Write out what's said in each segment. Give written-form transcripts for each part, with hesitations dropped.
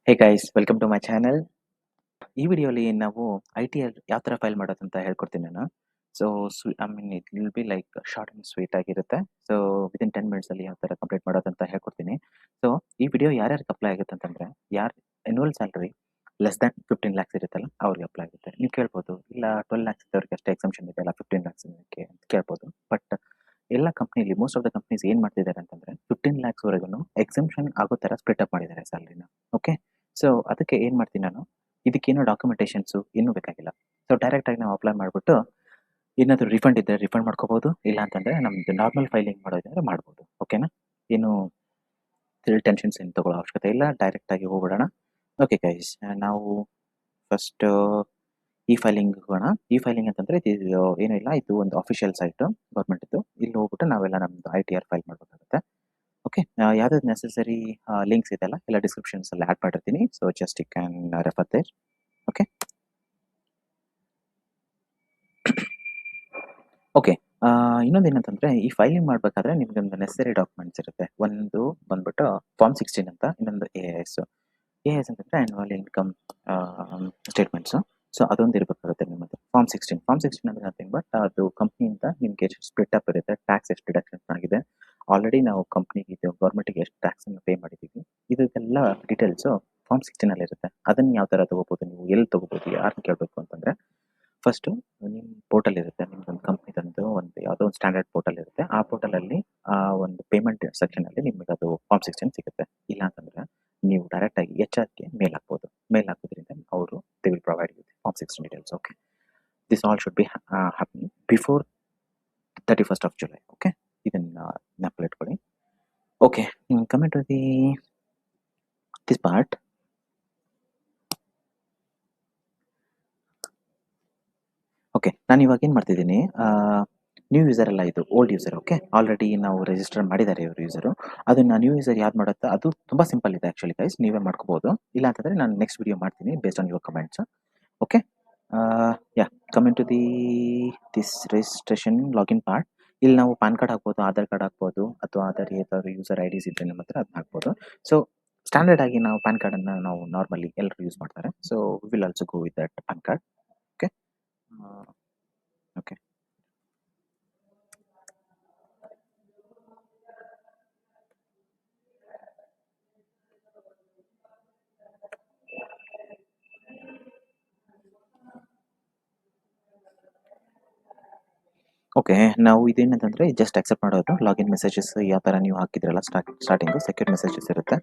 Hey guys welcome to my channel. ಈ ವಿಡಿಯೋಲಿ ನಾವು ಐ ಟಿ ಎಲ್ ಯಾವ ಥರ ಫೈಲ್ ಮಾಡೋದಂತ ಹೇಳ್ಕೊಡ್ತೀನಿ ನಾನು. So I mean it will be like short and sweet ಆಗಿರುತ್ತೆ. ಸೊ ವಿದಿನ್ 10 ಮಿನಿಟ್ಸಲ್ಲಿ ಯಾವ ಥರ ಕಂಪ್ಲೀಟ್ ಮಾಡೋದಂತ ಹೇಳ್ಕೊಡ್ತೀನಿ. ಸೊ ಈ ವಿಡಿಯೋ ಯಾರ್ಯಾರಿಗೆ ಅಪ್ಲೈ ಆಗುತ್ತೆ ಅಂತಂದರೆ, ಯಾರು annual salary less than 15 lakhs ಇರುತ್ತಲ್ಲ ಅವ್ರಿಗೆ ಅಪ್ಲೈ ಆಗುತ್ತೆ. ನೀವು ಕೇಳ್ಬೋದು, ಇಲ್ಲ 12 ಲ್ಯಾಕ್ಸ್ ಇದ್ದವ್ರಿಗೆ ಅಷ್ಟೇ ಎಕ್ಸಮ್ಷನ್ ಇದೆ ಅಲ್ಲ 15 ಲ್ಯಾಕ್ಸ್ ಅಂತ ಕೇಳ್ಬೋದು. ಬಟ್ ಎಲ್ಲ ಕಂಪ್ನಿಲಿ ಮೋಸ್ಟ್ ಆಫ್ ದ ಕಂಪ್ನೀಸ್ ಏನು ಮಾಡ್ತಿದ್ದಾರೆ ಅಂತಂದರೆ 15 ಲ್ಯಾಕ್ಸ್ವರೆಗೂ ಎಕ್ಸಮ್ಷನ್ ಆಗೋ ಥರ ಸ್ಪ್ಲಿಟ್ ಅಪ್ ಮಾಡಿದ್ದಾರೆ ಸ್ಯಾಲ್ರಿನ. ಓಕೆ, ಸೊ ಅದಕ್ಕೆ ಏನು ಮಾಡ್ತೀನಿ ನಾನು, ಇದಕ್ಕೇನು ಡಾಕ್ಯುಮೆಂಟೇಷನ್ಸು ಇನ್ನೂ ಬೇಕಾಗಿಲ್ಲ. ಸೊ ಡೈರೆಕ್ಟಾಗಿ ನಾವು ಅಪ್ಲೈ ಮಾಡಿಬಿಟ್ಟು ಏನಾದರೂ ರಿಫಂಡ್ ಇದ್ದರೆ ರಿಫಂಡ್ ಮಾಡ್ಕೋಬೋದು, ಇಲ್ಲ ಅಂತಂದರೆ ನಮ್ಮದು ನಾರ್ಮಲ್ ಫೈಲಿಂಗ್ ಮಾಡೋದಂದರೆ ಮಾಡ್ಬೋದು. ಓಕೆನಾ, ಏನು ಟೆನ್ಷನ್ಸ್ ಏನು ತೊಗೊಳ್ಳೋ ಅವಶ್ಯಕತೆ ಇಲ್ಲ, ಡೈರೆಕ್ಟಾಗಿ ಹೋಗ್ಬಿಡೋಣ. ಓಕೆ ಗೈಸ್, ನಾವು ಫಸ್ಟ್ ಈ ಫೈಲಿಂಗ್ ಹೋಗೋಣ. ಈ ಫೈಲಿಂಗ್ ಅಂತಂದರೆ ಇದು ಏನೂ ಇಲ್ಲ, ಇದು ಒಂದು ಅಫಿಷಿಯಲ್ ಸೈಟು ಗೌರ್ಮೆಂಟಿದ್ದು. ಇಲ್ಲಿ ಹೋಗ್ಬಿಟ್ಟು ನಾವೆಲ್ಲ ನಮ್ಮದು ITR ಫೈಲ್ ಮಾಡಬೇಕಾಗುತ್ತೆ. ಓಕೆ, ಯಾವ್ದಾದ್ರು ನೆಸೆಸರಿ ಲಿಂಕ್ಸ್ ಇದೆಲ್ಲ ಎಲ್ಲ ಡಿಸ್ಕ್ರಿಪ್ಷನ್ಸಲ್ಲಿ ಆ್ಯಡ್ ಮಾಡಿರ್ತೀನಿ. So just you can refer there. Okay okay, ಇನ್ನೊಂದು ಏನಂತಂದರೆ, ಈ ಫೈಲಿಂಗ್ ಮಾಡಬೇಕಾದ್ರೆ ನಿಮಗೊಂದು ನೆಸೆಸರಿ ಡಾಕ್ಯುಮೆಂಟ್ಸ್ ಇರುತ್ತೆ. ಒಂದು ಬಂದ್ಬಿಟ್ಟು ಫಾರ್ಮ್ 16 ಅಂತ, ಇನ್ನೊಂದು AIS ಅಂತಂದರೆ ಆ್ಯನ್ಯುವಲ್ ಇನ್ಕಮ್ ಸ್ಟೇಟ್ಮೆಂಟ್ಸು. ಸೊ ಅದೊಂದು ಇರಬೇಕಾಗುತ್ತೆ ನಿಮ್ಮದು. ಫಾರ್ಮ್ 16 ಅಂದರೆ ನಥಿಂಗ್ ಬಟ್ ಅದು ಕಂಪ್ನಿಯಿಂದ ನಿಮಗೆ ಎಷ್ಟು ಸ್ಪ್ಲಿಟ್ ಅಪ್ ಇರುತ್ತೆ, ಟ್ಯಾಕ್ಸ್ ಎಷ್ಟು ಡಿಡಕ್ಷನ್ಸ್ ಆಗಿದೆ, ಆಲ್ರೆಡಿ ನಾವು ಕಂಪ್ನಿಗೆ ಇದು ಗೌರ್ಮೆಂಟಿಗೆ ಎಷ್ಟು ಟ್ಯಾಕ್ಸನ್ನು ಪೇ ಮಾಡಿದ್ದೀವಿ, ಇದೆಲ್ಲ ಡೀಟೇಲ್ಸು ಫಾರ್ಮ್ 16 ಇರುತ್ತೆ. ಅದನ್ನು ಯಾವ ಥರ ತೊಗೋಬೋದು, ನೀವು ಎಲ್ಲಿ ತೊಗೋಬೋದು, ಯಾರನ್ನ ಕೇಳಬೇಕು ಅಂತಂದರೆ, ಫಸ್ಟು ನಿಮ್ಮ ಪೋರ್ಟಲ್ ಇರುತ್ತೆ, ನಿಮ್ದೊಂದು ಕಂಪ್ನಿದಂದು ಒಂದು ಯಾವುದೋ ಒಂದು ಸ್ಟ್ಯಾಂಡರ್ಡ್ ಪೋರ್ಟಲ್ ಇರುತ್ತೆ. ಆ ಪೋರ್ಟಲಲ್ಲಿ ಒಂದು ಪೇಮೆಂಟ್ ಸೆಕ್ಷನಲ್ಲಿ ನಿಮಗೆ ಅದು ಫಾರ್ಮ್ 16 ಸಿಗುತ್ತೆ. ಇಲ್ಲ ಅಂತಂದರೆ ನೀವು ಡೈರೆಕ್ಟಾಗಿ HR ಗೆ ಮೇಲ್ ಹಾಕ್ಬೋದು. ಮೇಲ್ ಹಾಕೋದ್ರಿಂದ ಅವರು they will provide you form 16 details. Okay, this all should be happening before 31st of July. Okay, ಇದನ್ನು ನೆನಪಲ್ಲಿ ಇಟ್ಕೊಳ್ಳಿ. Okay, coming to this part. Okay, ನಾನು ಇವಾಗ ಏನು ಮಾಡ್ತಿದ್ದೀನಿ, ನ್ಯೂ ಯೂಸರ್ ಅಲ್ಲ, ಇದು ಓಲ್ಡ್ ಯೂಸರ್. ಓಕೆ, ಆಲ್ರೆಡಿ ನಾವು ರಿಜಿಸ್ಟರ್ ಮಾಡಿದ್ದಾರೆ ಇವರು ಯೂಸರು. ಅದನ್ನು ನ್ಯೂ ಯೂಸರ್ ಯಾವ್ದು ಮಾಡುತ್ತಾ, ಅದು ತುಂಬ ಸಿಂಪಲ್ ಇದೆ ಆ್ಯಕ್ಚುಲಿ ಗೈಸ್, ನೀವೇ ಮಾಡ್ಕೋಬೋದು. ಇಲ್ಲ ಅಂತಂದರೆ ನಾನು ನೆಕ್ಸ್ಟ್ ವಿಡಿಯೋ ಮಾಡ್ತೀನಿ based on your comments. Okay, yeah, coming to this registration login part. ಇಲ್ಲಿ ನಾವು ಪ್ಯಾನ್ ಕಾರ್ಡ್ ಹಾಕ್ಬೋದು, ಆಧಾರ್ ಕಾರ್ಡ್ ಹಾಕ್ಬೋದು, ಅಥವಾ ಅದರ್ ಏನಾದರೂ ಯೂಸರ್ IDs ಇದ್ದರೆ ನಮ್ಮ ಹತ್ರ ಅದನ್ನ ಹಾಕ್ಬೋದು. ಸೊ ಸ್ಟ್ಯಾಂಡರ್ಡ್ ಆಗಿ ನಾವು ಪ್ಯಾನ್ ಕಾರ್ಡನ್ನು ನಾವು ನಾರ್ಮಲಿ ಎಲ್ಲರೂ ಯೂಸ್ ಮಾಡ್ತಾರೆ. So will also go with that PAN card. Okay okay okay, ನಾವು ಇದೇನಂತಂದರೆ ಜಸ್ಟ್ ಅಕ್ಸೆಪ್ಟ್ ಮಾಡೋದು. ಲಾಗಿನ್ ಮೆಸೇಜಸ್ ಯಾವ ಥರ ನೀವು ಹಾಕಿದ್ರಲ್ಲ ಸ್ಟಾರ್ಟಿಂಗು ಸೆಕ್ಯೂರ್ ಮೆಸೇಜಸ್ ಇರುತ್ತೆ.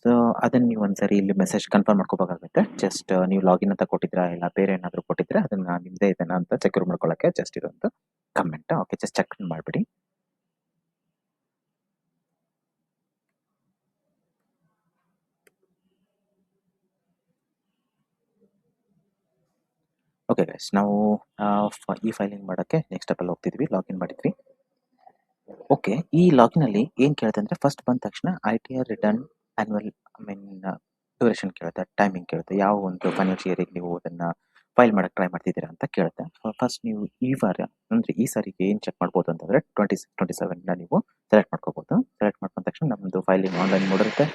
ಸೊ ಅದನ್ನು ನೀವು ಒಂದ್ಸರಿ ಇಲ್ಲಿ ಮೆಸೇಜ್ ಕನ್ಫರ್ಮ್ ಮಾಡ್ಕೋಬೇಕಾಗುತ್ತೆ. ಜಸ್ಟ್ ನೀವು ಲಾಗಿನ್ ಅಂತ ಕೊಟ್ಟಿದ್ದೀರಾ, ಇಲ್ಲ ಬೇರೆ ಏನಾದರೂ ಕೊಟ್ಟಿದ್ರೆ ಅದನ್ನು ನಿಮ್ಮದೇ ಇದನ್ನು ಅಂತ ಸೆಕ್ಯೂರ್ ಮಾಡ್ಕೊಳ್ಳೋಕ್ಕೆ ಜಸ್ಟ್ ಇದೊಂದು ಕಮೆಂಟ್. ಓಕೆ, ಜಸ್ಟ್ ಚೆಕ್ ಮಾಡಿಬಿಡಿ. ಓಕೆ ಗೈಸ್, ನಾವು ಈ ಫೈಲಿಂಗ್ ಮಾಡೋಕ್ಕೆ ನೆಕ್ಸ್ಟ್ ಸ್ಟೆಪ್ಪಲ್ಲಿ ಹೋಗ್ತಿದ್ವಿ. ಲಾಗಿನ್ ಮಾಡಿದ್ವಿ. ಓಕೆ, ಈ ಲಾಗಿನಲ್ಲಿ ಏನು ಕೇಳುತ್ತೆ ಅಂದರೆ, ಫಸ್ಟ್ ಬಂದ ತಕ್ಷಣ ITR ರಿಟರ್ನ್ ಆ್ಯನ್ಯುವಲ್ ಡ್ಯೂರೇಷನ್ ಕೇಳುತ್ತೆ, ಟೈಮಿಂಗ್ ಕೇಳುತ್ತೆ, ಯಾವ ಒಂದು ಫೈನಾನ್ಷಿಯಲ್ ಇಯರಿಗೆ ನೀವು ಅದನ್ನು ಫೈಲ್ ಮಾಡೋಕ್ಕೆ ಟ್ರೈ ಮಾಡ್ತಿದ್ದೀರಾ ಅಂತ ಕೇಳುತ್ತೆ. ಫಸ್ಟ್ ನೀವು ಈ ವಾರ ಅಂದರೆ ಈ ಸಾರಿಗೆ ಏನು ಚೆಕ್ ಮಾಡ್ಬೋದು ಅಂತಂದರೆ 27ನ ನೀವು ಸೆಲೆಕ್ಟ್ ಮಾಡ್ಕೋಬೋದು. ಸೆಲೆಕ್ಟ್ ಮಾಡ್ಕೊಂಡ ತಕ್ಷಣ ನಮ್ಮದು ಫೈಲಿಂಗ್ ಆನ್ಲೈನ್ ಮೋಡ್ ಇರುತ್ತೆ.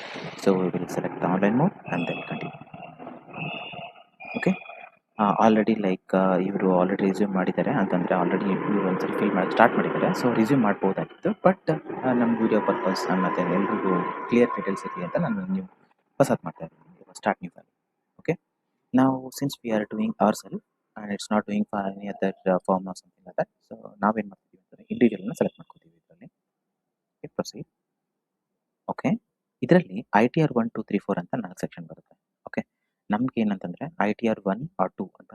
So will select the online mode and then continue. Okay, already like ಇವರು ಆಲ್ರೆಡಿ ರಿಸ್ಯೂಮ್ ಮಾಡಿದ್ದಾರೆ ಅಂತಂದರೆ ಆಲ್ರೆಡಿ ಇವರು ಒಂದ್ಸರಿ ಫಿಲ್ ಮಾಡಿ ಸ್ಟಾರ್ಟ್ ಮಾಡಿದ್ದಾರೆ. ಸೊ ರಿಸ್ಯೂಮ್ ಮಾಡ್ಬೋದಾಗಿತ್ತು, ಬಟ್ ನಮ್ಮ ವಿಡಿಯೋ ಪರ್ಪಸ್ ಮತ್ತು ಎಲ್ರಿಗೂ ಕ್ಲಿಯರ್ ಡೀಟೇಲ್ಸ್ ಇರಲಿ ಅಂತ ನಾನು ನೀವು ಹೊಸದು ಮಾಡ್ತಾ ಇದ್ದೀನಿ, ಸ್ಟಾರ್ಟ್ ನ್ಯೂ ಫೈಲ್. ಓಕೆ, ನಾವು since we are doing our self and it's not doing for any other form or something like that. So ನಾವೇನು ಮಾಡ್ತೀವಿ ಅಂತಂದರೆ ಇಂಡಿವಿಜುವಲ್ನ ಸೆಲೆಕ್ಟ್ ಮಾಡ್ಕೋತೀವಿ ಇದರಲ್ಲಿ. ಪ್ರೊಸೀಡ್. ಓಕೆ, ಇದರಲ್ಲಿ ITR 1, 2, 3, 4 ಅಂತ 4 ಸೆಕ್ಷನ್ ಬರುತ್ತೆ. ಓಕೆ, ನಮ್ಗೆ ಏನಂತಂದರೆ ITR 1 or 2 ಅಂತ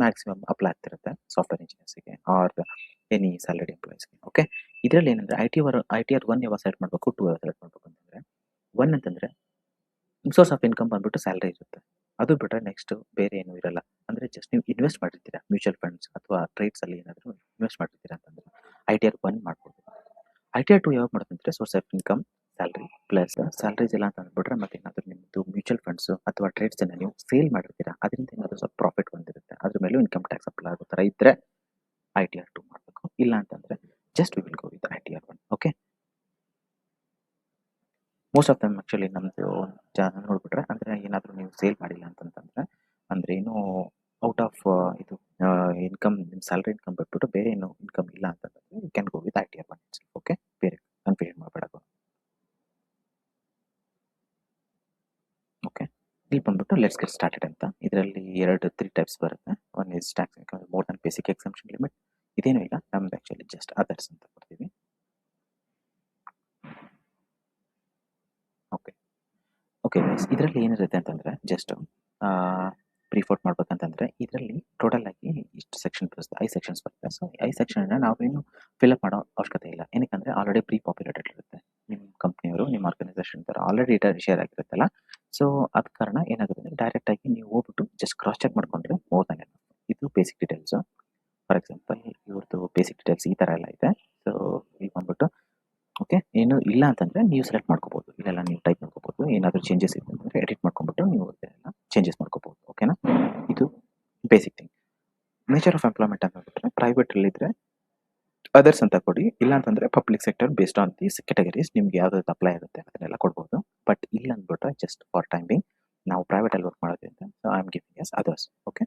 ಮ್ಯಾಕ್ಸಿಮಮ್ ಅಪ್ಲೈ ಆಗ್ತಿರುತ್ತೆ ಸಾಫ್ಟ್ವೇರ್ ಇಂಜಿನಿಯರ್ಸಿಗೆ ಆರ್ ಎನಿ ಸ್ಯಾಲರಿ ಎಂಪ್ಲಾಯೀಸ್ಗೆ. ಓಕೆ, ಇದರಲ್ಲಿ ಏನಂದರೆ ITR 1 ಯಾವಾಗ ಸೆಲೆಕ್ಟ್ ಮಾಡಬೇಕು, 2 ಯಾವಾಗ ಸೆಲೆಕ್ಟ್ ಮಾಡಬೇಕು ಅಂತಂದರೆ, 1 ಅಂತಂದರೆ ಸೋರ್ಸ್ ಆಫ್ ಇನ್ಕಮ್ ಬಂದ್ಬಿಟ್ಟು ಸ್ಯಾಲರಿ ಇರುತ್ತೆ. ಅದು ಬಿಟ್ಟರೆ ನೆಕ್ಸ್ಟ್ ಬೇರೆ ಏನೂ ಇರಲ್ಲ. ಅಂದರೆ ಜಸ್ಟ್ ನೀವು ಇನ್ವೆಸ್ಟ್ ಮಾಡಿರ್ತೀರಾ ಮ್ಯೂಚುವಲ್ ಫಂಡ್ಸ್ ಅಥವಾ ಟ್ರೇಡ್ಸಲ್ಲಿ ಏನಾದರೂ ಇನ್ವೆಸ್ಟ್ ಮಾಡಿರ್ತೀರಾ ಅಂತಂದರೆ ITR 1 ಮಾಡ್ಬೋದು. ITR 2 ಯಾವಾಗ ಮಾಡೋದಂದರೆ source of income salary plus salaries ಎಲ್ಲ ಅಂತ ಅಂದ್ಬಿಟ್ರೆ ಮತ್ತೆ ಏನಾದರೂ ನಿಮ್ಮದು ಮ್ಯೂಚುವಲ್ ಫಂಡ್ಸು ಅಥವಾ ಟ್ರೇಡ್ಸನ್ನು ನೀವು ಸೇಲ್ ಮಾಡಿರ್ತೀರಾ, ಅದರಿಂದ ಏನಾದರೂ ಸ್ವಲ್ಪ ಪ್ರಾಫಿಟ್ ಬಂದಿರುತ್ತೆ, ಅದ್ರ ಮೇಲೂ ಇನ್ಕಮ್ ಟ್ಯಾಕ್ಸ್ ಅಪ್ಲೈ ಆಗೋ ಥರ ಇದ್ದರೆ ITR 2 ಮಾಡಬೇಕು. ಇಲ್ಲ ಅಂತಂದರೆ just we will go with ITR 1. Okay, most of them actually ನಮ್ಮದು ನೋಡಿಬಿಟ್ರೆ ಅಂದರೆ ಥರ ಏನಾದರೂ ನೀವು ಸೇಲ್ ಮಾಡಿಲ್ಲ ಅಂತಂತಂದರೆ, ಅಂದರೆ ಏನು ಔಟ್ ಆಫ್ ಇದು ಇನ್ಕಮ್, ನಿಮ್ಮ ಸ್ಯಾಲ್ರಿ ಇನ್ಕಮ್ ಬಿಟ್ಬಿಟ್ಟು ಬೇರೆ ಏನು ಇನ್ಕಮ್ ಇಲ್ಲ ಅಂತಂದರೆ you can go with ITR fund itself. Okay, ಬೇರೆ ಕನ್ಫ್ಯೂಷನ್ ಮಾಡಬೇಡ. ಓಕೆ, ಇಲ್ಲಿ ಬಂದ್ಬಿಟ್ಟು ಲೆಟ್ಸ್ ಗೆಟ್ ಸ್ಟಾರ್ಟೆಡ್ ಅಂತ. ಇದರಲ್ಲಿ 3 ಟೈಪ್ಸ್ ಬರುತ್ತೆ. One is tax more than basic exemption limit. ಇದೇನೂ ಇಲ್ಲ, ನಮ್ದು ಆ್ಯಕ್ಚುಲಿ ಜಸ್ಟ್ ಅದರ್ಸ್ ಅಂತ ಕೊಡ್ತೀವಿ. ಓಕೆ ಓಕೆ ಗೈಸ್, ಇದರಲ್ಲಿ ಏನಿರುತ್ತೆ ಅಂತಂದರೆ ಜಸ್ಟ್ ಪ್ರಿಫೋರ್ಟ್ ಮಾಡ್ಬೇಕಂತಂದರೆ ಇದರಲ್ಲಿ ಟೋಟಲ್ ಆಗಿ ಇಷ್ಟು ಸೆಕ್ಷನ್ ಬರುತ್ತೆ, 5 ಸೆಕ್ಷನ್ಸ್ ಬರುತ್ತೆ. ಸೊ 5 ಸೆಕ್ಷನ್ನ ನಾವೇನು ಫಿಲಪ್ ಮಾಡೋ ಅವಶ್ಯಕತೆ ಇಲ್ಲ. ಏನಕ್ಕಂದರೆ ಆಲ್ರೆಡಿ ಪ್ರೀ ಪಾಪ್ಯುಲೇಟೆಡ್ ಇರುತ್ತೆ. ನಿಮ್ಮ ಕಂಪ್ನಿಯವರು, ನಿಮ್ಮ ಆರ್ಗನೈಸೇಷನ್ ಥರ ಆಲ್ರೆಡಿ ಶೇರ್ ಆಗಿರುತ್ತಲ್ಲ. ಸೊ ಅದ ಕಾರಣ ಏನಾಗುತ್ತೆ ಅಂದರೆ ಡೈರೆಕ್ಟಾಗಿ ನೀವು ಹೋಗ್ಬಿಟ್ಟು ಜಸ್ಟ್ ಕ್ರಾಸ್ ಚೆಕ್ ಮಾಡ್ಕೊಂಡ್ರೆ ಮೋರ್ ದನ್ ಎನಫ್. ಇದು ಬೇಸಿಕ್ ಡೀಟೇಲ್ಸು. ಫಾರ್ ಎಕ್ಸಾಂಪಲ್ ಇವ್ರದ್ದು ಬೇಸಿಕ್ ಡೀಟೇಲ್ಸ್ ಈ ಥರ ಎಲ್ಲ ಇದೆ. ಸೊ ಇಲ್ಲಿ ಬಂದ್ಬಿಟ್ಟು ಓಕೆ, ಏನು ಇಲ್ಲ ಅಂತಂದರೆ ನೀವು ಸೆಲೆಕ್ಟ್ ಮಾಡ್ಕೋಬೋದು. ಇಲ್ಲೆಲ್ಲ ನೀವು ಟೈಪ್ ಮಾಡ್ಕೋಬೋದು. ಏನಾದರೂ ಚೇಂಜಸ್ ಇದೆ ಅಂತಂದರೆ ಎಡಿಟ್ ಮಾಡ್ಕೊಂಡ್ಬಿಟ್ಟು ನೀವು ಇದೆಲ್ಲ ಚೇಂಜಸ್ ಮಾಡ್ಕೋಬೋದು. ಓಕೆನಾ, ಇದು basic thing. Nature of employment ಅಂತ ಬಿಟ್ಟರೆ ಪ್ರೈವೇಟಲ್ಲಿದ್ದರೆ ಅದರ್ಸ್ ಅಂತ ಕೊಡಿ, ಇಲ್ಲ ಅಂತಂದರೆ public sector based on these categories ನಿಮ್ಗೆ ಯಾವ್ದಾದ್ರು ಅಪ್ಲೈ ಆಗುತ್ತೆ ಅದನ್ನೆಲ್ಲ ಕೊಡ್ಬೋದು. ಬಟ್ ಇಲ್ಲ ಅಂದ್ಬಿಟ್ರೆ ಜಸ್ಟ್ ಫಾರ್ ಟೈಮಿಂಗ್ ನಾವು ಪ್ರೈವೇಟಲ್ಲಿ ವರ್ಕ್ ಮಾಡೋದ್ರಿಂದ so I am giving as others. Okay,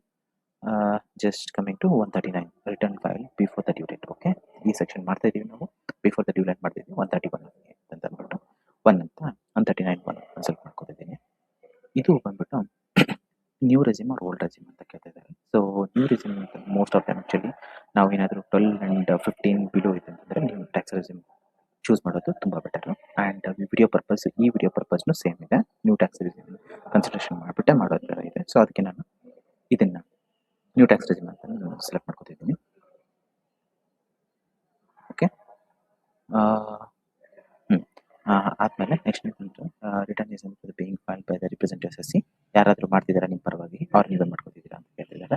just coming to 139 return file before the due date. Okay, ಈ ಸೆಕ್ಷನ್ ಮಾಡ್ತಾ ಇದ್ದೀವಿ ನಾವು. ಬಿಫೋರ್ ದ ಡ್ಯೂ ಡೇಟ್ ಮಾಡ್ತಿದ್ದೀವಿ 131 ಅಂತ ಅಂದ್ಬಿಟ್ಟು 1 ಅಂತ 139 1 ಸೆಲೆಕ್ಟ್ ಮಾಡ್ಕೊತಿದ್ದೀನಿ. ಇದು ಬಂದ್ಬಿಟ್ಟು new resume or old resume ಅಂತ ಕೇಳ್ತಿದ್ದಾರೆ. ಸೊ ನ್ಯೂ ರೆಸ್ಯೂಮ್ ಅಂತ ಮೋಸ್ಟ್ ಆಫ್ ಟೈಮ್ ಆ್ಯಕ್ಚುಲಿ ನಾವು ಏನಾದರೂ 12 ಆ್ಯಂಡ್ 15 ಬಿಲೋ ಇದೆ ಅಂತಂದರೆ ನೀವು ಟ್ಯಾಕ್ಸ್ ರೆಸ್ಯೂಮ್ ಚೂಸ್ ಮಾಡೋದು ತುಂಬ ಬೆಟರು. ಆ್ಯಂಡ್ ವಿಡಿಯೋ ಪರ್ಪಸ್, ಈ ವಿಡಿಯೋ ಪರ್ಪಸ್ನು ಸೇಮ್ ಇದೆ. ನ್ಯೂ ಟ್ಯಾಕ್ಸ್ ರೆಸ್ಯೂಮ್ ಕನ್ಸಿಡರೇಷನ್ ಮಾಡಿಬಿಟ್ಟೆ ಮಾಡೋ ಥರ ಇದೆ. ಸೊ ಅದಕ್ಕೆ ನಾನು ಇದನ್ನು ನ್ಯೂ ಟ್ಯಾಕ್ಸ್ ರೆಸ್ಯೂಮ್ ಅಂತ ನಾನು ಸೆಲೆಕ್ಟ್ ಮಾಡ್ಕೊತಿದ್ದೀನಿ. ಓಕೆ, ಆದಮೇಲೆ ನೆಕ್ಸ್ಟ್ ಬಂತು return is being file by the representative SSC. ಯಾರಾದರೂ ಮಾಡ್ತಿದ್ದೀರಾ ನಿಮ್ಮ ಪರವಾಗಿ ಅವ್ರು ನೀವೇ ಮಾಡ್ಕೊತಿದ್ದೀರಾ ಅಂತ ಕೇಳ್ತಿದ್ದಾರೆ.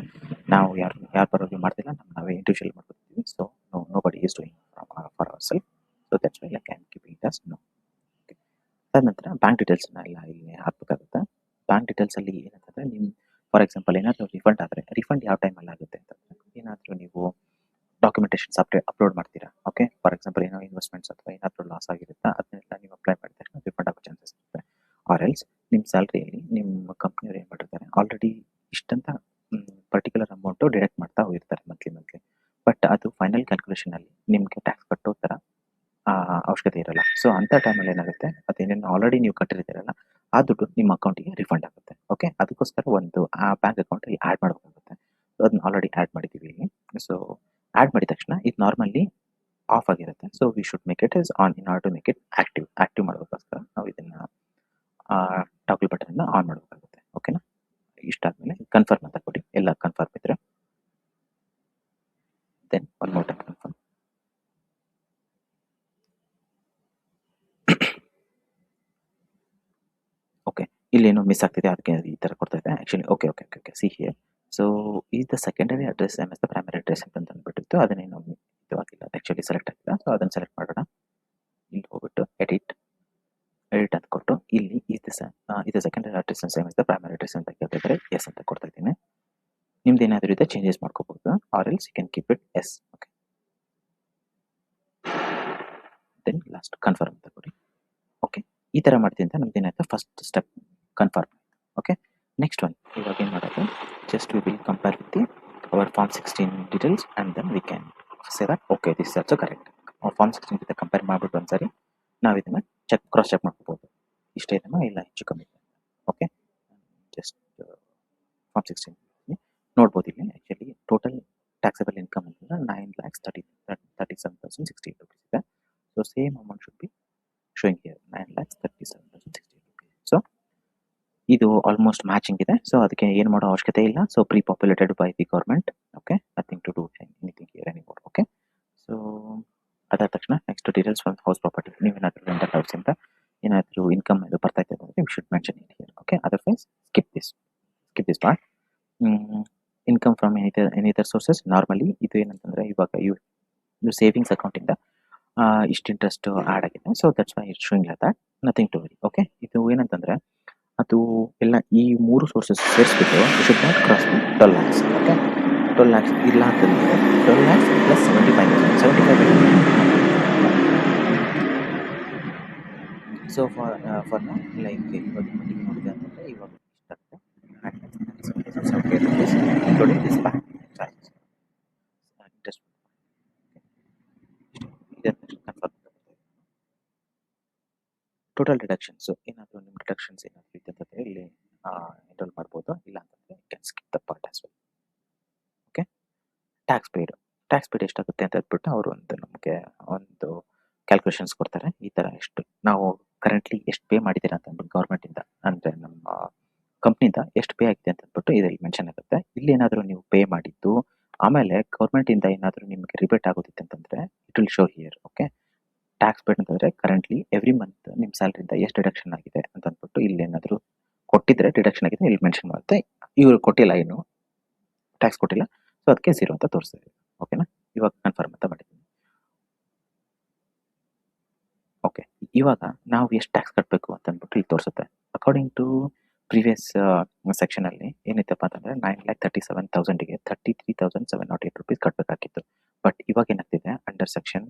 ನಾವು ಯಾರ ಪರವಾಗಿ ಮಾಡ್ತಿಲ್ಲ, ನಾವೇ ಇಂಡಿವಿಜುವಲ್ ಮಾಡ್ಕೊತಿದ್ದೀವಿ. So nobody is doing for our self. So that's why like I am keeping it as no. Okay, ಅದಾದ ನಂತರ ಬ್ಯಾಂಕ್ ಡೀಟೇಲ್ಸ್ನ ಎಲ್ಲ ಇಲ್ಲಿ ಹಾಕಬೇಕಾಗುತ್ತೆ. ಬ್ಯಾಂಕ್ ಡೀಟೇಲ್ಸಲ್ಲಿ ಏನಂತಂದರೆ ನಿಮ್ಮ ಫಾರ್ ಎಕ್ಸಾಂಪಲ್ ಏನಾದರೂ ರಿಫಂಡ್ ಆದರೆ ರಿಫಂಡ್ ಯಾವ ಟೈಮಲ್ಲಿ ಆಗುತ್ತೆ ಅಂತಂದರೆ ಏನಾದರೂ ನೀವು ಡಾಕ್ಯುಮೆಂಟೇಷನ್ಸ್ ಅಪ್ಲೋಡ್ ಮಾಡ್ತೀರಾ. ಓಕೆ, ಫಾರ್ ಎಕ್ಸಾಂಪಲ್ ಏನೋ ಇನ್ವೆಸ್ಟ್ಮೆಂಟ್ಸ್ ಅಥವಾ ಏನಾದರೂ ಲಾಸ್ ಆಗಿರುತ್ತಾ ಅದನ್ನೆಲ್ಲ ನೀವು ಅಪ್ಲೈ ಮಾಡಿದ ತಕ್ಷಣ ರಿಫಂಡ್ ಆಗೋ ಚಾನ್ಸಸ್ ಇರುತ್ತೆ. ಆರ್ ಎಲ್ಸ್ ನಿಮ್ಮ ಸ್ಯಾಲ್ರಿಯಲ್ಲಿ ನಿಮ್ಮ ಕಂಪ್ನಿಯವ್ರು ಏನು ಮಾಡಿರ್ತಾರೆ ಆಲ್ರೆಡಿ ಇಷ್ಟಂತ ಪರ್ಟಿಕ್ಯುಲರ್ ಅಮೌಂಟು ಡಿಡಕ್ಟ್ ಮಾಡ್ತಾ ಹೋಗಿರ್ತಾರೆ ಮಂತ್ಲಿ. ಬಟ್ ಅದು ಫೈನಲ್ ಕ್ಯಾಲ್ಕುಲೇಷನಲ್ಲಿ ನಿಮಗೆ ಟ್ಯಾಕ್ಸ್ ಕಟ್ಟೋ ಥರ ಅವಶ್ಯಕತೆ ಇರಲ್ಲ. ಸೊ ಅಂಥ ಟೈಮಲ್ಲಿ ಏನಾಗುತ್ತೆ, ಅದೇನೇನು ಆಲ್ರೆಡಿ ನೀವು ಕಟ್ಟಿರ್ತೀರಲ್ಲ ಆ ದುಡ್ಡು ನಿಮ್ಮ ಅಕೌಂಟಿಗೆ ರಿಫಂಡ್ ಆಗುತ್ತೆ. ಓಕೆ, ಅದಕ್ಕೋಸ್ಕರ ಒಂದು ಆ ಬ್ಯಾಂಕ್ ಅಕೌಂಟಲ್ಲಿ ಆ್ಯಡ್ ಮಾಡಬೇಕಾಗುತ್ತೆ. ಸೊ ಅದನ್ನ ಆಲ್ರೆಡಿ ಆ್ಯಡ್ ಮಾಡಿದ್ದೀವಿ ಇಲ್ಲಿ. ಸೊ ಆ್ಯಡ್ ಮಾಡಿದ ತಕ್ಷಣ ಇದು ನಾರ್ಮಲಿ ಆಫ್ ಆಗಿರುತ್ತೆ. So we should make it is on in order to make it active ಮಾಡೋದಕ್ಕೋಸ್ಕರ ನಾವು ಇದನ್ನು ಟಾಗಲ್ ಬಟನ್ನ ಆನ್ ಮಾಡಬೇಕಾಗುತ್ತೆ. ಓಕೆನಾ, ಇಷ್ಟಾದಮೇಲೆ ಕನ್ಫರ್ಮ್ ಅಂತ ಕೊಡಿ. ಎಲ್ಲ ಕನ್ಫರ್ಮ್ ಇದ್ದರೆ then one more time confirm. Okay, ಇಲ್ಲೇನೋ ಮಿಸ್ ಆಗ್ತಿದೆ, ಅದಕ್ಕೆ ಈ ಥರ ಕೊಡ್ತಾ ಇದೆ actually. Okay see here. So is the secondary address same as the primary address ಅಂತ ಅಂದ್ಬಿಟ್ಟಿತ್ತು. ಅದನ್ನೇನು ಇದು ಆಗಿಲ್ಲ, ಆ್ಯಕ್ಚುಲಿ ಸೆಲೆಕ್ಟ್ ಆಗಿಲ್ಲ. ಸೊ ಅದನ್ನು ಸೆಲೆಕ್ಟ್ ಮಾಡೋಣ. ಇಲ್ಲಿ ಹೋಗ್ಬಿಟ್ಟು ಎಡಿಟ್ ಅಂತ ಕೊಟ್ಟು ಇಲ್ಲಿ ಇದು secondary address same as the primary address ಅಂತ ಕೇಳ್ತಿದ್ರೆ ಎಸ್ ಅಂತ ಕೊಡ್ತಾ ಇದ್ದೀನಿ. ನಿಮ್ದು ಏನಾದರೂ ಇದೆ ಚೇಂಜಸ್ ಮಾಡ್ಕೋಬಹುದು, or else you can keep it as. Okay, then last confirm ಅಂತ ಕೊಡಿ. ಓಕೆ, ಈ ಥರ ಮಾಡ್ತೀನಿ ಅಂತ ನಮ್ದು ಏನಾಯ್ತು first step confirm. Okay, next one ಇವಾಗ ಏನು ಮಾಡೋದು, just we will compare with our form 16 details and then we can say that okay this is also correct. Form 16 ಜೊತೆ ಕಂಪೇರ್ ಮಾಡಿಬಿಟ್ಟು ಒಂದ್ಸರಿ ನಾವು ಇದನ್ನು ಕ್ರಾಸ್ ಚೆಕ್ ಮಾಡ್ಕೋಬೋದು, ಇಷ್ಟೇ ಇದನ್ನು ಇಲ್ಲ ಹೆಚ್ಚು ಕಮ್ಮಿ. ಓಕೆ, ಜಸ್ಟ್ ಫಾರ್ಮ್ 16 ನೋಡ್ಬೋದು. ಇಲ್ಲಿ ಆ್ಯಕ್ಚುಲಿ ಟೋಟಲ್ ಟ್ಯಾಕ್ಸಬಲ್ ಇನ್ಕಮ್ ಅಂತಂದರೆ 9,37,068 rupees ಇದೆ. So same amount should be showing here 9,37,068 rupees. So ಇದು ಆಲ್ಮೋಸ್ಟ್ ಮ್ಯಾಚಿಂಗ್ ಇದೆ. ಸೊ ಅದಕ್ಕೆ ಏನು ಮಾಡೋ ಅವಶ್ಯಕತೆ ಇಲ್ಲ. So pre populated by the government. Okay, nothing to do anything here anymore. Okay, so ಅದಾದ ತಕ್ಷಣ next details from house property. ನೀವೇನಾದರೂ ರೆಂಟಲ್ ಹೌಸಿಂದ ಏನಾದರೂ ಇನ್ಕಮ್ ಇದು ಬರ್ತಾ ಇದೆ ಅಂದರೆ you should mention it here. Okay, otherwise skip this part. Income from any other sources. Normally ಇದು ಏನಂತಂದರೆ ಇವಾಗ ಇವು ಸೇವಿಂಗ್ಸ್ ಅಕೌಂಟಿಂದ ಇಷ್ಟು ಇಂಟ್ರೆಸ್ಟ್ ಆ್ಯಡ್ ಆಗಿದೆ. So that's why it showing like that, nothing to worry. Okay, ಇದು ಏನಂತಂದರೆ ಅದು ಎಲ್ಲ ಈ 3 ಸೋರ್ಸಸ್ ಸೇರಿಸ್ಬಿಟ್ಟು should not cross 12 lakhs. Okay, 12 lakhs ಇಲ್ಲ ಅಂತಂದರೆ 12 lakhs plus 75,000 so for now like ಇವಾಗ ಮಟ್ಟಿಗೆ ನೋಡಿದೆ ಅಂತಂದರೆ ಇವಾಗ ಇಷ್ಟಾಗುತ್ತೆ including this bank charges interest total deductions ಏನಾದರೂ ನಿಮ್ಮ ಡಿಡಕ್ಷನ್ಸ್ ಏನಾದರೂ ಇದೆ ಅಂತಂದರೆ ಇಲ್ಲಿ ಎನ್ರೋಲ್ ಮಾಡ್ಬೋದು, ಇಲ್ಲ ಅಂತಂದರೆ can skip the part as well. Okay, tax paid ಎಷ್ಟಾಗುತ್ತೆ ಅಂತ ಹೇಳ್ಬಿಟ್ಟು ಅವರು ನಮಗೆ ಒಂದು ಕ್ಯಾಲ್ಕುಲೇಷನ್ಸ್ ಕೊಡ್ತಾರೆ. ಈ ಥರ ಎಷ್ಟು ನಾವು ಕರೆಂಟ್ಲಿ ಎಷ್ಟು ಪೇ ಮಾಡಿದ್ದೀರಾ ಅಂತ ಅಂದ್ಬಿಟ್ಟು ಗೌರ್ಮೆಂಟಿಂದ, ಅಂದರೆ ನಮ್ಮ ಕಂಪ್ನಿಯಿಂದ ಎಷ್ಟು ಪೇ ಆಗಿದೆ ಅಂತ ಅಂದ್ಬಿಟ್ಟು ಇದರಲ್ಲಿ ಮೆನ್ಷನ್ ಆಗುತ್ತೆ. ಇಲ್ಲಿ ಏನಾದರೂ ನೀವು ಪೇ ಮಾಡಿದ್ದು ಆಮೇಲೆ ಗೌರ್ಮೆಂಟಿಂದ ಏನಾದರೂ ನಿಮಗೆ ರಿಬೇಟ್ ಆಗೋದಿತ್ತು ಅಂತಂದರೆ it will show here. Okay, tax paid ಅಂತಂದರೆ ಕರೆಂಟ್ಲಿ ಎವ್ರಿ ಮಂತ್ ನಿಮ್ಮ ಸ್ಯಾಲ್ರಿಯಿಂದ ಎಷ್ಟು ಡಿಡಕ್ಷನ್ ಆಗಿದೆ ಅಂತ ಅಂದ್ಬಿಟ್ಟು ಇಲ್ಲಿ ಏನಾದರೂ ಕೊಟ್ಟಿದ್ರೆ ಡಿಡಕ್ಷನ್ ಆಗಿದೆ ಇಲ್ಲಿ ಮೆನ್ಷನ್ ಮಾಡುತ್ತೆ. ಇವರು ಕೊಟ್ಟಿಲ್ಲ, ಏನು ಟ್ಯಾಕ್ಸ್ ಕೊಟ್ಟಿಲ್ಲ, ಸೊ ಅದಕ್ಕೆ 0 ಅಂತ ತೋರಿಸ್ತಾ. ಓಕೆನಾ, ಇವಾಗ ಕನ್ಫರ್ಮ್ ಅಂತ ಮಾಡಿದ್ದೀನಿ. ಓಕೆ, ಇವಾಗ ನಾವು ಎಷ್ಟು ಟ್ಯಾಕ್ಸ್ ಕಟ್ಟಬೇಕು ಅಂತ ಅಂದ್ಬಿಟ್ಟು ಇಲ್ಲಿ ತೋರಿಸುತ್ತೆ. ಅಕಾರ್ಡಿಂಗ್ ಟು ಪ್ರೀವಿಯಸ್ ಸೆಕ್ಷನಲ್ಲಿ ಏನಿತ್ತಪ್ಪ ಅಂತಂದರೆ 9,37,000ಗೆ 33,708 ರೂಪೀಸ್ ಕಟ್ಟಬೇಕಾಗಿತ್ತು. ಬಟ್ ಇವಾಗ ಏನಾಗ್ತಿದೆ, ಅಂಡರ್ ಸೆಕ್ಷನ್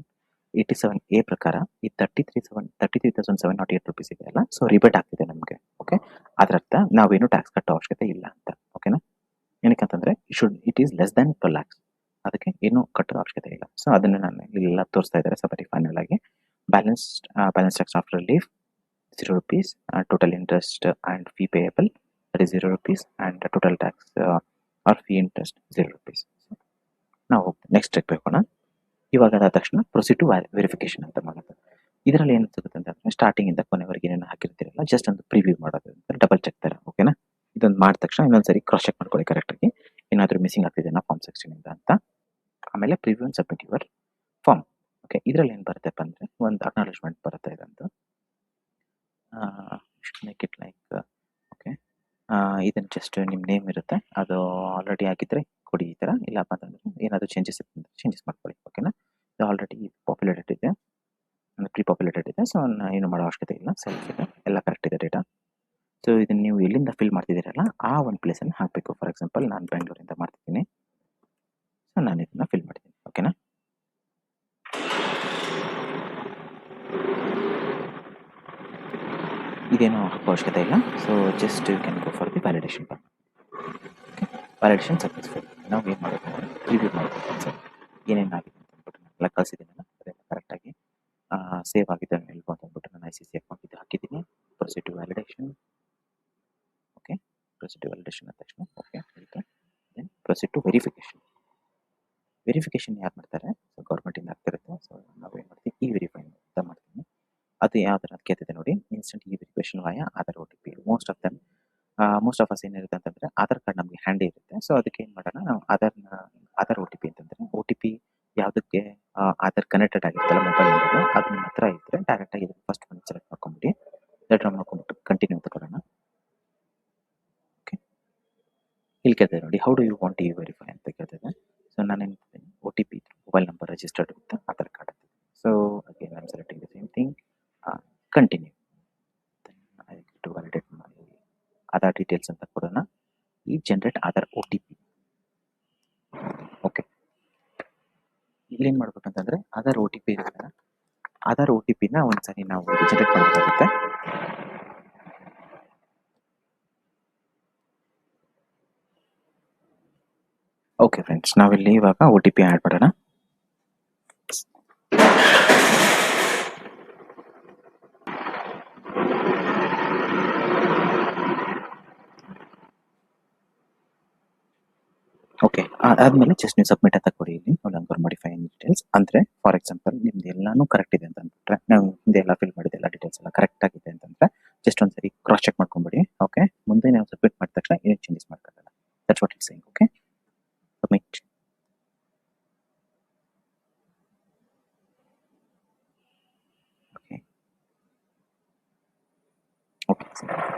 87A ಪ್ರಕಾರ ಈ 33,708 ರೂಪೀಸ್ ಇದೆಯಲ್ಲ, ಸೊ ರಿಬೇಟ್ ಆಗ್ತಿದೆ ನಮಗೆ. ಓಕೆ, ಅದರ ಅರ್ಥ ನಾವೇನು ಟ್ಯಾಕ್ಸ್ ಕಟ್ಟೋ ಅವಶ್ಯಕತೆ ಇಲ್ಲ ಅಂತ. ಓಕೆನಾ, ಏನಕ್ಕಂತಂದರೆ it is less than 12 lakhs, ಅದಕ್ಕೆ ಏನು ಕಟ್ಟೋ ಅವಶ್ಯಕತೆ ಇಲ್ಲ. ಸೊ ಅದನ್ನು ನಾನು ಇಲ್ಲೆಲ್ಲ ತೋರಿಸ್ತಾ ಇದ್ದಾರೆ. ಸೊ ಬರೀ ಫೈನಲ್ ಆಗಿ balance tax after relief 0 rupees, total interest and fee payable that is 0 rupees, and total tax or fee interest 0 rupees. ನಾವು ನೆಕ್ಸ್ಟ್ ಸ್ಟೆಪ್ ಹೋಗೋಣ. ಇವಾಗ ಅದಾದ ತಕ್ಷಣ ಪ್ರೊಸೀಡ್ ಟು ವೆರಿಫಿಕೇಶನ್ ಅಂತ ಮಾಡೋದು. ಇದರಲ್ಲಿ ಏನು ಸಿಗುತ್ತೆ ಅಂತಂದರೆ ಸ್ಟಾರ್ಟಿಂಗಿಂದ ಕೊನೆವರೆಗೆ ಏನೇನು ಹಾಕಿರ್ತೀರಲ್ಲ, ಜಸ್ಟ್ ಒಂದು ಪ್ರಿವ್ಯೂ ಮಾಡೋದು ಅಂತ ಡಬಲ್ ಚೆಕ್ ಥರ. ಓಕೆನಾ, ಇದೊಂದು ಮಾಡಿದ ತಕ್ಷಣ ಇನ್ನೊಂದ್ಸರಿ ಕ್ರಾಸ್ ಚೆಕ್ ಮಾಡ್ಕೊಳ್ಳಿ ಕರೆಕ್ಟಾಗಿ ಏನಾದರೂ ಮಿಸ್ಸಿಂಗ್ ಆಗ್ತಿದೆನಾ ಫಾರ್ಮ್ ಸೆಕ್ಷನಿಂದ ಅಂತ. ಆಮೇಲೆ preview and submit your form. Okay, ಇದರಲ್ಲಿ ಏನು ಬರುತ್ತಪ್ಪ ಅಂದರೆ ಒಂದು ಅಕ್ನಾಲೇಜ್ಮೆಂಟ್ ಬರುತ್ತೆ ಇದಂತ. ಮೇಕ್ ಇಟ್ ಲೈಕ್ ಓಕೆ, ಇದನ್ನು ಜಸ್ಟ್ ನಿಮ್ಮ ನೇಮ್ ಇರುತ್ತೆ, ಅದು ಆಲ್ರೆಡಿ ಆಗಿದ್ದರೆ ಕೊಡಿ ಈ ಥರ. ಇಲ್ಲಪ್ಪ ಅಂತಂದರೆ ಏನಾದರೂ ಚೇಂಜಸ್ ಇರ್ತಂದ್ರೆ ಚೇಂಜಸ್ ಮಾಡ್ಕೊಳ್ಳಿ. ಓಕೆನಾ, ಇದು ಆಲ್ರೆಡಿ ಪಾಪ್ಯುಲೇಟೆಡ್ ಇದೆ, ಪ್ರೀ ಪಾಪ್ಯುಲೇಟೆಡ್ ಇದೆ, ಸೊ ಏನು ಮಾಡೋ ಅವಶ್ಯಕತೆ ಇಲ್ಲ. ಸೆಲ್ಫ್ ಇದೆ, ಎಲ್ಲ ಕರೆಕ್ಟ್ ಇದೆ ಡೇಟಾ. ಸೊ ಇದನ್ನು ನೀವು ಎಲ್ಲಿಂದ ಫಿಲ್ ಮಾಡ್ತಿದ್ದೀರಲ್ಲ ಆ ಒಂದು ಪ್ಲೇಸನ್ನು ಹಾಕಬೇಕು. ಫಾರ್ ಎಕ್ಸಾಂಪಲ್ ನಾನು ಬೆಂಗಳೂರಿಂದ ಮಾಡ್ತಿದ್ದೀನಿ, ಸೊ ನಾನು ಇದನ್ನು ಫಿಲ್ ಮಾಡ್ತೀನಿ. ಓಕೆನಾ, ಇದೇನು ಹಾಕೋ ಅವಶ್ಯಕತೆ ಇಲ್ಲ. So just you can go for the validation part. Okay, validation successful. ನಾವು ಏನು ಮಾಡಬೇಕು, ರಿವ್ಯೂ ಮಾಡಬೇಕು ಸರ್ ಏನೇನಾಗಿದೆ ಅಂತ ಅಂದ್ಬಿಟ್ಟು ಎಲ್ಲ ಕಳಿಸಿದ್ದೀನಲ್ಲ ಅದೆಲ್ಲ ಕರೆಕ್ಟಾಗಿ ಸೇವ್ ಆಗಿದೆ ಇಲ್ವೋ ಅಂತ ಅಂದ್ಬಿಟ್ಟು ನಾನು ICC ಅಕೌಂಟ್ ಇದು ಹಾಕಿದ್ದೀನಿ. Proceed to validation. Okay, proceed to validation ಆದ ತಕ್ಷಣ ಓಕೆ ಆಯಿತು. ದೆನ್ ಪ್ರೊಸೀಡ್ ಟು ವೆರಿಫಿಕೇಷನ್ ಯಾರು ಮಾಡ್ತಾರೆ, ಸೊ ಗೌರ್ಮೆಂಟಿಂದ ಆಗ್ತಿರುತ್ತೆ. ಸೊ ನಾವೇನು ಮಾಡ್ತೀವಿ, ವೆರಿಫೈ ಅಂತ ಮಾಡ್ತೀನಿ. ಅದು ಯಾವ ಥರ ಕೇಳ್ತಿದೆ ನೋಡಿ, ಇನ್ಸ್ಟೆಂಟ್ ವೆರಿಫಿಕೇಷನ್ ವಾಯ Aadhaar OTP. Most of us ಏನಿರುತ್ತೆ ಅಂತಂದರೆ ಆಧಾರ್ ಕಾರ್ಡ್ ನಮಗೆ ಹ್ಯಾಂಡಿ ಇರುತ್ತೆ. ಸೊ ಅದಕ್ಕೆ ಏನು ಮಾಡೋಣ, ನಾವು ಆಧಾರ್ OTP ಅಂತಂದರೆ OTP ಯಾವುದಕ್ಕೆ ಆಧಾರ್ ಕನೆಕ್ಟೆಡ್ ಆಗಿರ್ತಲ್ಲ ಮೊಬೈಲ್ ನಂಬರು, ಅದು ನಿಮ್ಮ ಹತ್ರ ಇದ್ದರೆ ಡೈರೆಕ್ಟಾಗಿ ಇದನ್ನು ಫಸ್ಟ್ ಒಂದು ಸೆಲೆಕ್ಟ್ ಮಾಡ್ಕೊಂಬಿಡಿ. ಲೆಟ್ರ್ ಮಾಡ್ಕೊಂಬಿಟ್ಟು ಕಂಟಿನ್ಯೂ ಅಂತ ಕೊಡೋಣ. ಓಕೆ, ಇಲ್ಲಿ ಕೇಳ್ತಿದೆ ನೋಡಿ, how do you want to verify ಅಂತ ಕೇಳ್ತಿದೆ. ಸೊ ನಾನು ಏನಿದ್ದೀನಿ OTP mobile number registered with Aadhaar card ಅಂತ. So again I am selecting the same thing, continue. To validate ಮಾಡಿ ಆಧಾರ್ ಡೀಟೇಲ್ಸ್ ಅಂತ ಕೊಡೋಣ. ಈ ಜನರೇಟ್ ಆಧಾರ್ OTP. ಓಕೆ, ಇಲ್ಲೇನು ಮಾಡ್ಬೇಕು ಅಂತಂದರೆ ಆಧಾರ್ OTP ಇರುತ್ತೆ, ಆಧಾರ್ OTPನ ಒಂದ್ಸರಿ ನಾವು ಜನರೇಟ್ ಮಾಡಬೇಕಾಗುತ್ತೆ. ಓಕೆ ಫ್ರೆಂಡ್ಸ್, ನಾವಿಲ್ಲಿ ಇವಾಗ OTP ಆ್ಯಡ್ ಮಾಡೋಣ. ಓಕೆ, ಆದಮೇಲೆ ಜಸ್ಟ್ ನೀವು ಸಬ್ಮಿಟ್ ಅಂತ ಕೊಡಿ. ಇಲ್ಲಿ ನಂಬರ್ ಮಾಡಿಫೈ ಡೀಟೇಲ್ಸ್ ಅಂದರೆ ಫಾರ್ ಎಕ್ಸಾಂಪಲ್ ನಿಮ್ದು ಎಲ್ಲನೂ ಕರೆಕ್ಟ್ ಇದೆ ಅಂತ ಅಂದ್ಬಿಟ್ರೆ, ನಾವು ಹಿಂದೆ ಎಲ್ಲ ಫಿಲ್ ಮಾಡಿದೆ ಎಲ್ಲ ಡೀಟೇಲ್ಸ್ ಎಲ್ಲ ಕರೆಕ್ಟ್ ಆಗಿದೆ ಅಂತಂದರೆ ಜಸ್ಟ್ ಒಂದ್ಸರಿ ಕ್ರಾಸ್ ಚೆಕ್ ಮಾಡ್ಕೊಂಬಿಡಿ. ಓಕೆ, ಮುಂದೆ ನಾವು ಸಬ್ಮಿಟ್ ಮಾಡಿದ ತಕ್ಷಣ ಏನು ಚೇಂಜಸ್ ಮಾಡ್ಕೊಳ್ಳಲ್ಲ. That's what it's saying. Okay, submit. Okay,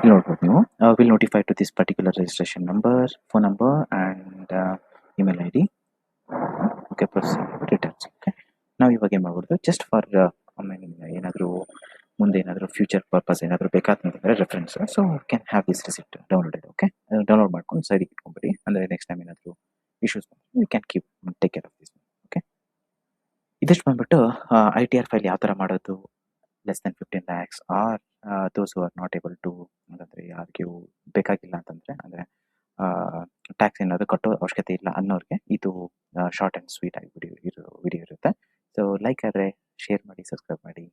ಇಲ್ಲಿ ನೋಡ್ಬೋದು ನೀವು, will notify to this particular registration number, phone number and email ID. Okay, returns. Okay, ನಾವು ಇವಾಗ ಏನು ಮಾಡ್ಬೋದು, ಜಸ್ಟ್ ಫಾರ್ ಏನಾದರೂ ಮುಂದೆ ಏನಾದರೂ ಫ್ಯೂಚರ್ ಪರ್ಪಸ್ ಏನಾದರೂ ಬೇಕಾದಂತಂದರೆ reference, so can have this receipt downloaded. Okay, download ಮಾಡ್ಕೊಂಡು ಸೈಡಿಗೆ ಇಟ್ಕೊಂಬಿಡಿ. ಅಂದರೆ ನೆಕ್ಸ್ಟ್ ಟೈಮ್ ಏನಾದರೂ ಇಶ್ಯೂಸ್ ಬಂದರೆ you can take care of this. Okay, ಇದಿಷ್ಟು ಬಂದ್ಬಿಟ್ಟು ITR ಫೈಲ್ ಯಾವ ಥರ ಮಾಡೋದು, less than 15 lakhs or those who are not able to ಅಂತಂದರೆ ಯಾರಿಗೂ ಬೇಕಾಗಿಲ್ಲ ಅಂತಂದರೆ ಅಂದರೆ ಟ್ಯಾಕ್ಸ್ ಏನಾದರೂ ಕಟ್ಟೋ ಅವಶ್ಯಕತೆ ಇಲ್ಲ ಅನ್ನೋರಿಗೆ ಇದು ಶಾರ್ಟ್ ಆ್ಯಂಡ್ ಸ್ವೀಟ್ ಆಗಿ ವಿಡಿಯೋ ಇರುತ್ತೆ. ಸೊ ಲೈಕ್ ಆದರೆ ಶೇರ್ ಮಾಡಿ, ಸಬ್ಸ್ಕ್ರೈಬ್ ಮಾಡಿ.